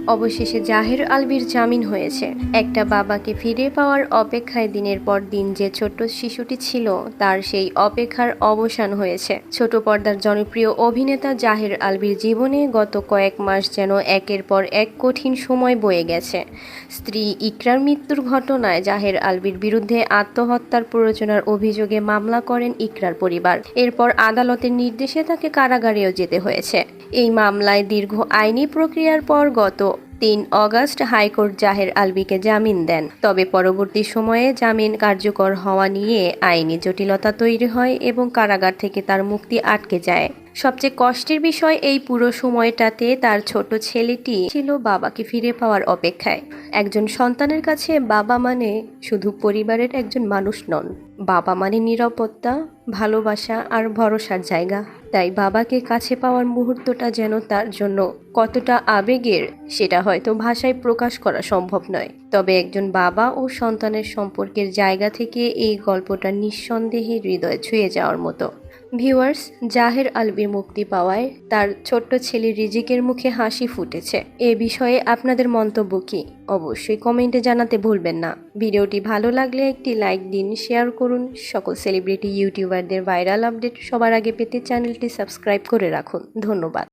অবশেষে জাহের আলভীর জামিন হয়েছে। একটা বাবাকে ফিরে পাওয়ার অপেক্ষায় দিনের পর দিন যে ছোট্ট শিশুটি ছিল, তার সেই অপেক্ষার অবসান হয়েছে। ছোট পর্দার জনপ্রিয় অভিনেতা জাহের আলভীর জীবনে গত কয়েক মাস যেন একের পর এক কঠিন সময় বয়ে গেছে। স্ত্রী ইকরার মৃত্যুর ঘটনায় জাহের আলভীর বিরুদ্ধে আত্মহত্যার প্ররোচনার অভিযোগে মামলা করেন ইকরার পরিবার। এরপর আদালতের নির্দেশে তাকে কারাগারেও যেতে হয়েছে। এই মামলায় দীর্ঘ আইনি প্রক্রিয়ার পর গত ৩ অগস্ট হাইকোর্ট জাহের আলভীকে জামিন দেন। তবে পরবর্তী সময়ে জামিন কার্যকর হওয়া নিয়ে আইনি জটিলতা তৈরি হয় এবং কারাগার থেকে তার মুক্তি আটকে যায়। সবচেয়ে কষ্টের বিষয়, এই পুরো সময়টাতে তার ছোট ছেলেটি ছিল বাবাকে ফিরে পাওয়ার অপেক্ষায়। একজন সন্তানের কাছে বাবা মানে শুধু পরিবারের একজন মানুষ নন, বাবা মানে নিরাপত্তা, ভালোবাসা আর ভরসার জায়গা। তাই বাবাকে কাছে পাওয়ার মুহূর্তটা যেন তার জন্য কতটা আবেগের, সেটা হয়তো ভাষায় প্রকাশ করা সম্ভব নয়। তবে একজন বাবা ও সন্তানের সম্পর্কের জায়গা থেকে এই গল্পটা নিঃসন্দেহে হৃদয় ছুঁয়ে যাওয়ার মতো। ভিউয়ার্স, জাহের আলভীর মুক্তি পাওয়ায় তার ছোট্ট ছেলে রিজিকের মুখে হাসি ফুটেছে। এ বিষয়ে আপনাদের মন্তব্য কি? অবশ্যই কমেন্টে জানাতে ভুলবেন না। ভিডিওটি ভালো লাগলে একটি লাইক দিন, শেয়ার করুন। সকল সেলিব্রিটি ইউটিউবারদের ভাইরাল আপডেট সবার আগে পেতে চ্যানেলটি সাবস্ক্রাইব করে রাখুন। ধন্যবাদ।